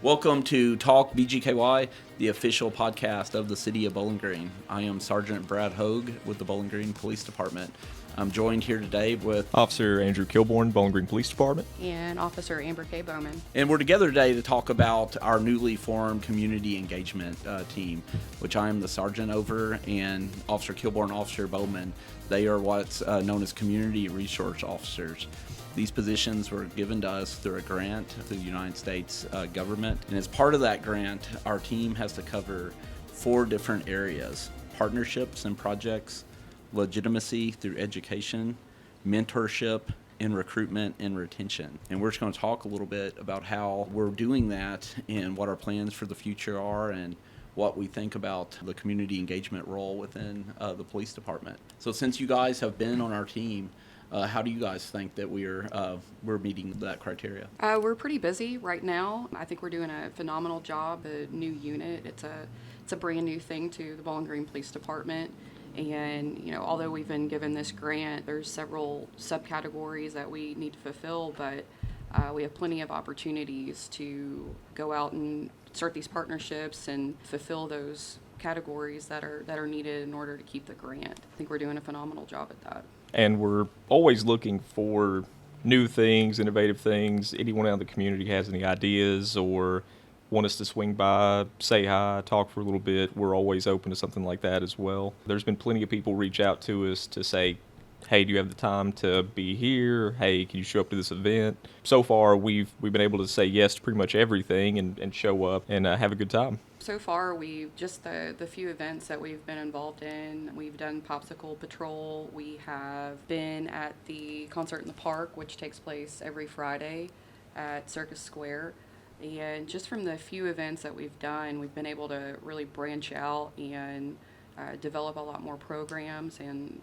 Welcome to Talk BGKY, the official podcast of the City of Bowling Green. I am Sergeant Brad Hogue with the Bowling Green Police Department. I'm joined here today with Officer Andrew Kilborn, Bowling Green Police Department. And Officer Amber K. Bowman. And we're together today to talk about our newly formed community engagement team, which I am the sergeant over, and Officer Kilborn and Officer Bowman. They are what's known as community resource officers. These positions were given to us through a grant through the United States government. And as part of that grant, our team has to cover 4 different areas: partnerships and projects, legitimacy through education, mentorship, and recruitment and retention. And we're just going to talk a little bit about how we're doing that and what our plans for the future are and what we think about the community engagement role within the police department. So since you guys have been on our team, how do you guys think that we're meeting that criteria? We're pretty busy right now. I think we're doing a phenomenal job. A new unit. It's a brand new thing to the Bowling Green Police Department. And, although we've been given this grant, there's several subcategories that we need to fulfill, but we have plenty of opportunities to go out and start these partnerships and fulfill those categories that are needed in order to keep the grant. I think we're doing a phenomenal job at that. And we're always looking for new things, innovative things. Anyone out in the community has any ideas or want us to swing by, say hi, talk for a little bit, we're always open to something like that as well. There's been plenty of people reach out to us to say, hey, do you have the time to be here? Hey, can you show up to this event? So far, we've been able to say yes to pretty much everything and show up and have a good time. So far, we've just the few events that we've been involved in. We've done Popsicle Patrol. We have been at the Concert in the Park, which takes place every Friday at Circus Square. And just from the few events that we've done, we've been able to really branch out and develop a lot more programs. And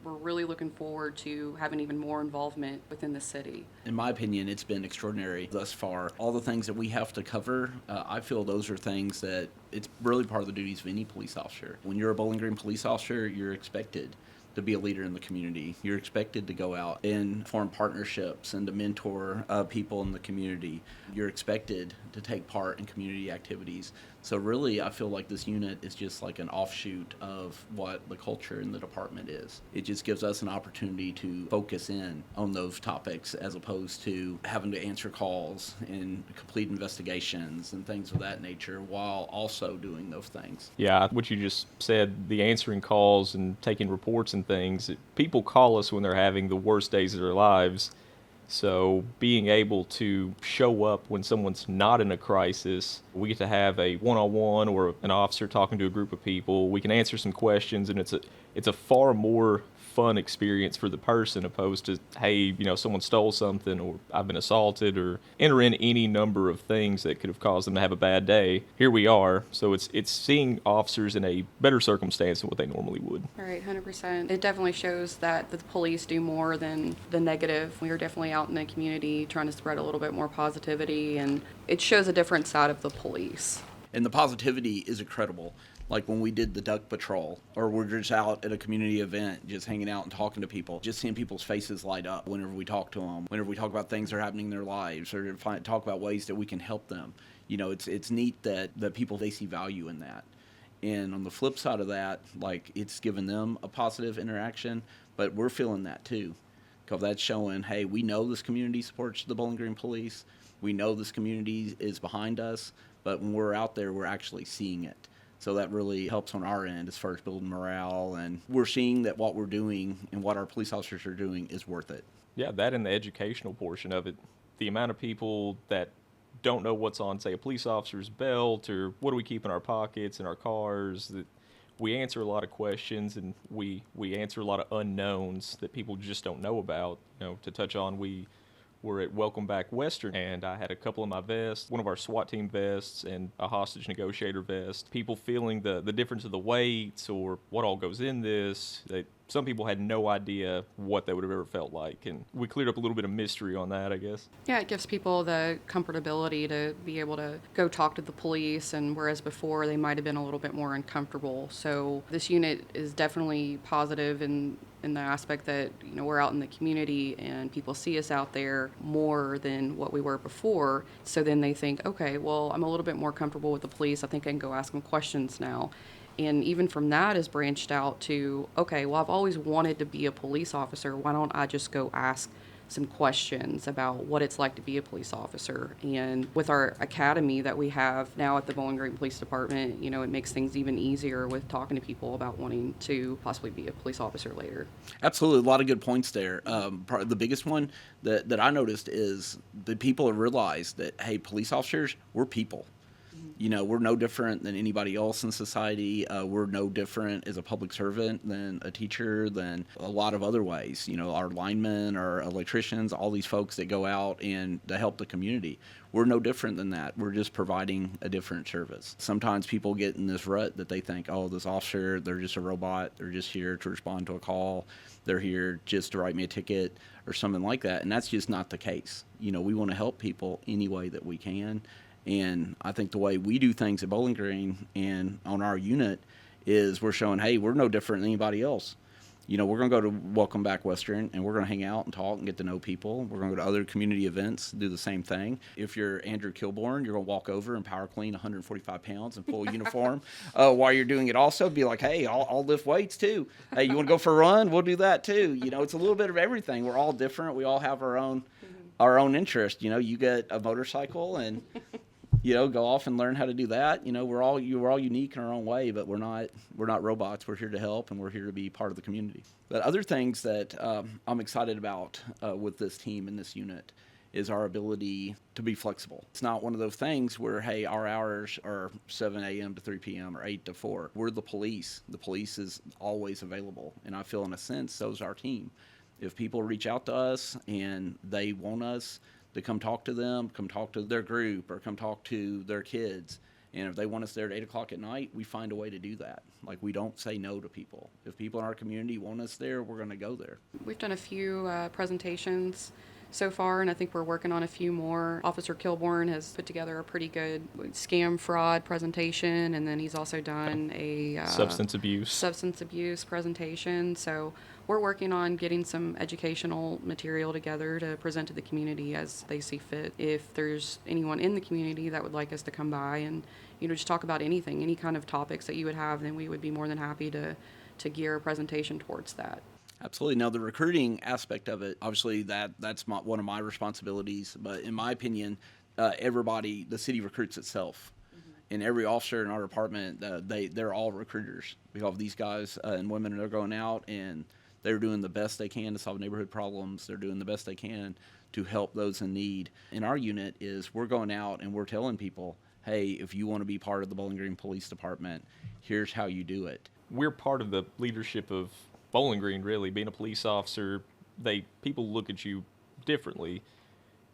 we're really looking forward to having even more involvement within the city. In my opinion, it's been extraordinary thus far. All the things that we have to cover, I feel those are things that it's really part of the duties of any police officer. When you're a Bowling Green police officer, you're expected to be a leader in the community. You're expected to go out and form partnerships and to mentor people in the community. You're expected to take part in community activities. So really, I feel like this unit is just like an offshoot of what the culture in the department is. It just gives us an opportunity to focus in on those topics as opposed to having to answer calls and complete investigations and things of that nature while also doing those things. Yeah, what you just said, the answering calls and taking reports and things, people call us when they're having the worst days of their lives. So being able to show up when someone's not in a crisis, we get to have a one-on-one or an officer talking to a group of people. We can answer some questions, and it's a far more fun experience for the person opposed to, hey, someone stole something or I've been assaulted or enter in any number of things that could have caused them to have a bad day. Here we are. So it's seeing officers in a better circumstance than what they normally would. All right, 100%. It definitely shows that the police do more than the negative. We are definitely out in the community trying to spread a little bit more positivity, and it shows a different side of the police. And the positivity is incredible. Like when we did the duck patrol, or we're just out at a community event, just hanging out and talking to people, just seeing people's faces light up whenever we talk to them, whenever we talk about things that are happening in their lives, or talk about ways that we can help them. It's neat that people, they see value in that. And on the flip side of that, like, it's given them a positive interaction, but we're feeling that too. Because that's showing, hey, we know this community supports the Bowling Green Police. We know this community is behind us, but when we're out there, we're actually seeing it. So that really helps on our end as far as building morale, and we're seeing that what we're doing and what our police officers are doing is worth it. Yeah, that and the educational portion of it. The amount of people that don't know what's on, say, a police officer's belt or what do we keep in our pockets, in our cars, that we answer a lot of questions and we answer a lot of unknowns that people just don't know about. To touch on, we're at Welcome Back Western, and I had a couple of my vests, one of our SWAT team vests and a hostage negotiator vest. People feeling the difference of the weights or what all goes in this. Some people had no idea what that would have ever felt like, and we cleared up a little bit of mystery on that, I guess. Yeah, it gives people the comfortability to be able to go talk to the police, and whereas before they might have been a little bit more uncomfortable. So this unit is definitely positive in in the aspect that, we're out in the community and people see us out there more than what we were before. So then they think, okay, well, I'm a little bit more comfortable with the police. I think I can go ask them questions now. And even from that is branched out to, okay, well, I've always wanted to be a police officer. Why don't I just go ask some questions about what it's like to be a police officer? And with our academy that we have now at the Bowling Green Police Department, it makes things even easier with talking to people about wanting to possibly be a police officer later. Absolutely, a lot of good points there. The biggest one that I noticed is that people have realized that, hey, police officers, we're people. We're no different than anybody else in society. We're no different as a public servant than a teacher, than a lot of other ways. Our linemen, our electricians, all these folks that go out and to help the community. We're no different than that. We're just providing a different service. Sometimes people get in this rut that they think, oh, this officer, they're just a robot. They're just here to respond to a call. They're here just to write me a ticket or something like that. And that's just not the case. We want to help people any way that we can. And I think the way we do things at Bowling Green and on our unit is we're showing, hey, we're no different than anybody else. We're going to go to Welcome Back Western, and we're going to hang out and talk and get to know people. We're going to go to other community events, do the same thing. If you're Andrew Kilborn, you're going to walk over and power clean 145 pounds in full uniform while you're doing it also. Be like, hey, I'll lift weights too. Hey, you want to go for a run? We'll do that too. It's a little bit of everything. We're all different. We all have our own interest. You get a motorcycle and go off and learn how to do that. We're all unique in our own way, but we're not robots. We're here to help, and we're here to be part of the community. But other things that I'm excited about with this team and this unit is our ability to be flexible. It's not one of those things where, hey, our hours are 7 a.m. to 3 p.m. or 8 to 4. We're the police. The police is always available, and I feel in a sense so's our team. If people reach out to us and they want us to come talk to them, come talk to their group, or come talk to their kids. And if they want us there at 8 o'clock at night, we find a way to do that. Like, we don't say no to people. If people in our community want us there, we're going to go there. We've done a few presentations so far, and I think we're working on a few more. Officer Kilborn has put together a pretty good scam fraud presentation, and then he's also done a substance abuse presentation. So we're working on getting some educational material together to present to the community as they see fit. If there's anyone in the community that would like us to come by and just talk about anything, any kind of topics that you would have, then we would be more than happy to gear a presentation towards that. Absolutely. Now, the recruiting aspect of it, obviously that's one of my responsibilities. But in my opinion, the city recruits itself. Mm-hmm. And every officer in our department, they're all recruiters. We have these guys and women, and they're going out and they're doing the best they can to solve neighborhood problems. They're doing the best they can to help those in need. In our unit is we're going out and we're telling people, hey, if you want to be part of the Bowling Green Police Department, here's how you do it. We're part of the leadership of Bowling Green, really. Being a police officer, people look at you differently.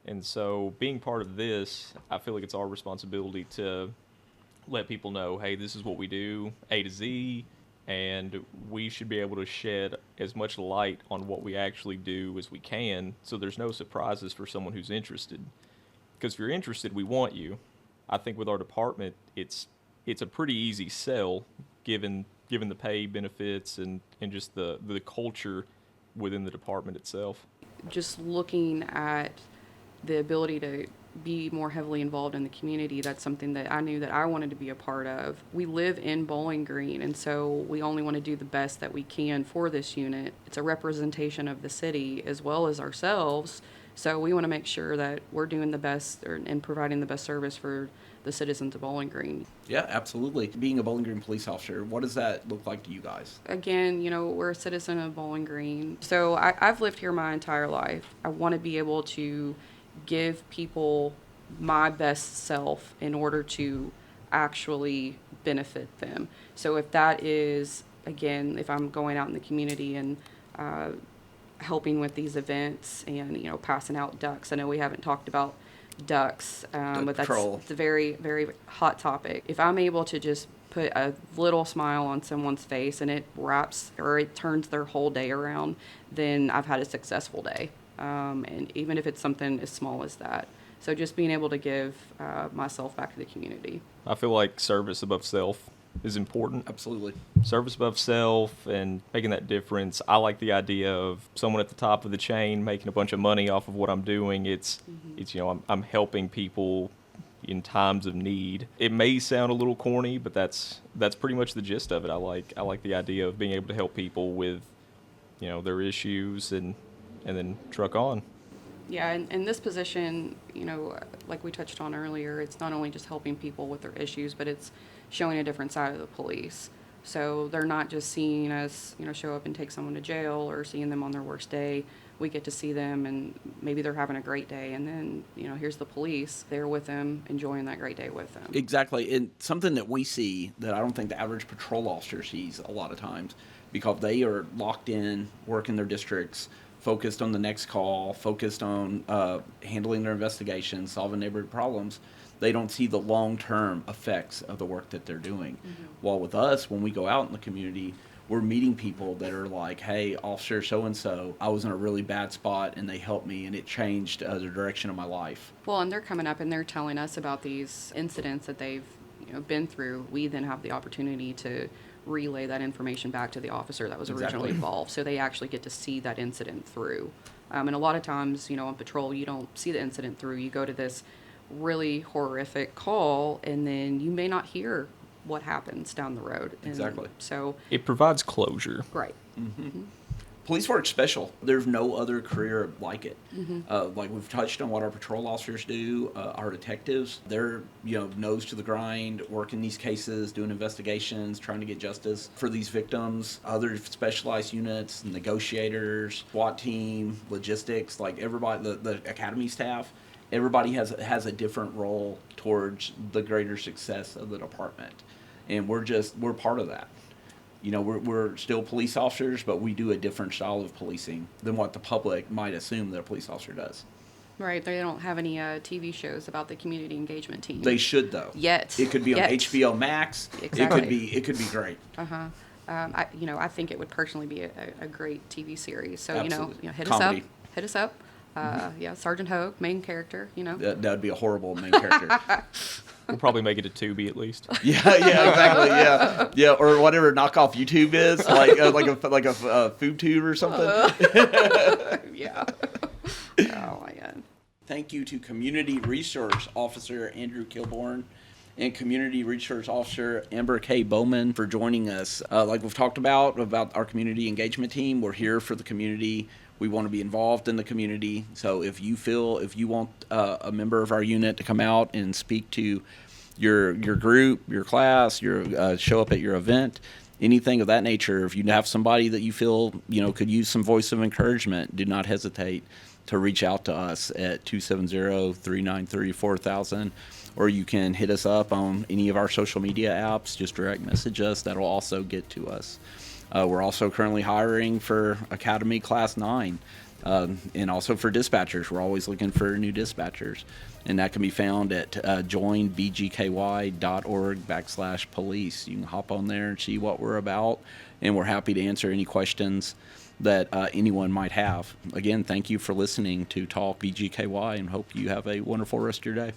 And so being part of this, I feel like it's our responsibility to let people know, hey, this is what we do, A to Z, and we should be able to shed as much light on what we actually do as we can, so there's no surprises for someone who's interested. Because if you're interested, we want you. I think with our department, it's a pretty easy sell, given the pay, benefits, and just the culture within the department itself. Just looking at the ability to be more heavily involved in the community, that's something that I knew that I wanted to be a part of. We live in Bowling Green, and so we only want to do the best that we can for this unit. It's a representation of the city as well as ourselves, so we want to make sure that we're doing the best and providing the best service for the citizens of Bowling Green. Yeah, absolutely. Being a Bowling Green police officer, what does that look like to you guys? Again, we're a citizen of Bowling Green, so I've lived here my entire life. I want to be able to give people my best self in order to actually benefit them. So if that is, again, if I'm going out in the community and helping with these events and, passing out ducks. I know we haven't talked about ducks, but that's a very, very hot topic. If I'm able to just put a little smile on someone's face and it turns their whole day around, then I've had a successful day. And even if it's something as small as that. So just being able to give myself back to the community. I feel like service above self is important. Absolutely. Service above self and making that difference. I like the idea of someone at the top of the chain making a bunch of money off of what I'm doing. It's I'm helping people in times of need. It may sound a little corny, but that's pretty much the gist of it. I like the idea of being able to help people with their issues and then truck on. Yeah, and in this position, like we touched on earlier, it's not only just helping people with their issues, but it's showing a different side of the police. So they're not just seeing us, show up and take someone to jail or seeing them on their worst day. We get to see them and maybe they're having a great day, and then, here's the police. They're with them, enjoying that great day with them. Exactly. And something that we see that I don't think the average patrol officer sees a lot of times, because they are locked in, working their districts, focused on the next call, focused on handling their investigations, solving neighborhood problems. They don't see the long-term effects of the work that they're doing. Mm-hmm. While with us, when we go out in the community, we're meeting people that are like, hey, Officer so-and-so, I was in a really bad spot and they helped me and it changed the direction of my life. Well, and they're coming up and they're telling us about these incidents that they've been through. We then have the opportunity to relay that information back to the officer that was originally involved. So they actually get to see that incident through. And a lot of times, on patrol, you don't see the incident through. You go to this really horrific call and then you may not hear what happens down the road. And exactly. So it provides closure. Right. Mm-hmm. Mm-hmm. Police work's special. There's no other career like it. Mm-hmm. Like we've touched on what our patrol officers do, our detectives, they're, nose to the grind, working these cases, doing investigations, trying to get justice for these victims. Other specialized units, negotiators, SWAT team, logistics, like everybody, the academy staff, everybody has a different role towards the greater success of the department. And we're part of that. We're still police officers, but we do a different style of policing than what the public might assume that a police officer does. Right. They don't have any TV shows about the community engagement team. They should, though. Yet. It could be on HBO Max. Exactly. It could be great. Uh-huh. I think it would personally be a great TV series. So, Absolutely. Hit Comedy. us up. Yeah, Sergeant Hogue, main character, That would be a horrible main character. We'll probably make it a Tubi at least. Yeah, exactly. Yeah, or whatever knockoff YouTube is, like a food tube or something. Yeah. Oh my God. Thank you to Community Resource Officer Andrew Kilborn and Community Resource Officer Amber K. Bowman for joining us. Like we've talked about our community engagement team, we're here for the community. We want to be involved in the community. So if you want a member of our unit to come out and speak to your group, your class, show up at your event, anything of that nature, if you have somebody that you feel could use some voice of encouragement, do not hesitate to reach out to us at 270-393-4000, or you can hit us up on any of our social media apps. Just direct message us. That'll also get to us. We're also currently hiring for Academy Class 9 and also for dispatchers. We're always looking for new dispatchers. And that can be found at joinbgky.org/police. You can hop on there and see what we're about. And we're happy to answer any questions that anyone might have. Again, thank you for listening to Talk BGKY and hope you have a wonderful rest of your day.